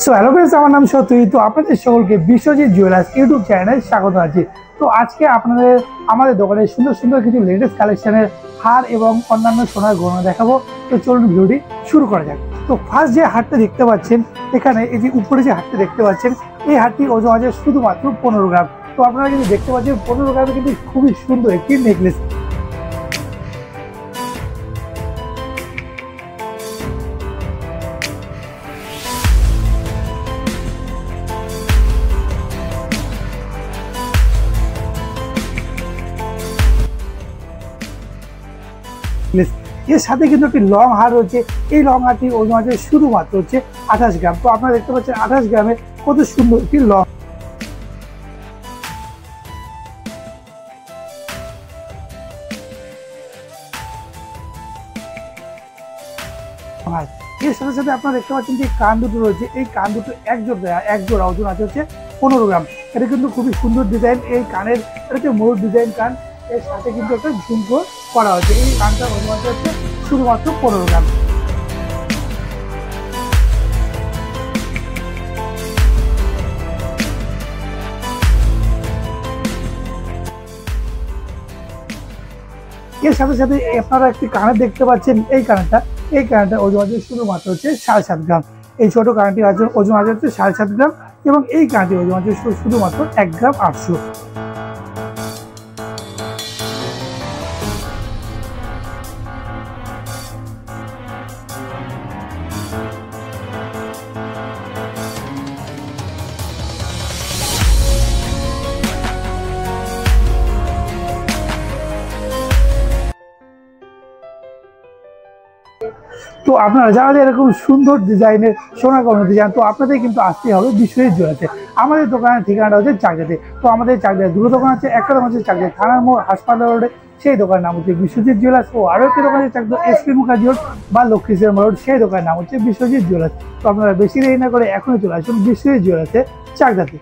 So hello friends, আমার নাম সত্যি। তো আপনাদের সকলকে বিশ্বজিৎ জুয়েলার্স ইউটিউব চ্যানেলে স্বাগত আছি। তো আজকে আপনাদের আমাদের দোকানে সুন্দর সুন্দর কিছু লেটেস্ট কালেকশনের হার এবং অন্যান্য সোনার গয়না দেখাবো। তো চলুন ভিডিওটি শুরু করা যাক। তো ফার্স্ট যে হারটা দেখতে পাচ্ছেন এখানে, এই যে উপরে যে হারটা দেখতে পাচ্ছেন, এই হারটির ওজন আছে শুধুমাত্র 15 গ্রাম। তো আপনারা কিন্তু দেখতে পাচ্ছেন 15 গ্রামে কিন্তু খুবই সুন্দর একটি নেকলেস। এর সাথে কিন্তু একটি লং হার রয়েছে। এই লং হারটি ওজন আছে শুধুমাত্র হচ্ছে 28 গ্রাম। তো আপনারা দেখতে পাচ্ছেন 28 গ্রামে কত সুন্দর একটি লং হার। এর সাথে সাথে আপনারা দেখতে পাচ্ছেন যে কান দুটো রয়েছে, এই কান দুটো এক জোড়া ওজন আছে হচ্ছে 15 গ্রাম। এটা কিন্তু খুবই সুন্দর ডিজাইন। এই কানের এটা হচ্ছে মোর ডিজাইন কান, এর সাথে কিন্তু একটা ঝুমকো করা হয়েছে। এই কানটার ওজন আছে হচ্ছে শুধুমাত্র 15 গ্রাম। এর সাথে সাথে আপনারা একটি কানের দেখতে পাচ্ছেন, এই কানেরটা ওজন আছে শুধুমাত্র হচ্ছে 7.5 গ্রাম। এই ছোট কানেরটির ওজন আছে হচ্ছে 7.5 গ্রাম এবং এই কানেরটির ওজন আছে শুধুমাত্র 1 গ্রাম 800। তো আপনারা যারা এরকম সুন্দর ডিজাইনের সোনা গয়না দিতে চান, তো আপনাদের কিন্তু আসতে হবে বিশ্বজিৎ জুয়েলার্সে। আমাদের দোকানের ঠিকানাটা হচ্ছে চাকদাতে। তো আমাদের চাকদায় দুটো দোকান আছে। একটা দোকান হচ্ছে চাকদা থানার মোড় হাসপাতাল রোডে, সেই দোকানের নাম হচ্ছে বিশ্বজিৎ জুয়েলার্স। ও আরও একটি দোকান আছে চাকদা এসপি মুখার্জি রোড বা লক্ষ্মীশ্বর রোড, সেই দোকানের নাম হচ্ছে বিশ্বজিৎ জুয়েলার্স। তো আপনারা বেশি দেরি না করে এখনই চলে আসুন বিশ্বজিৎ জুয়েলার্সে চাকদাতে।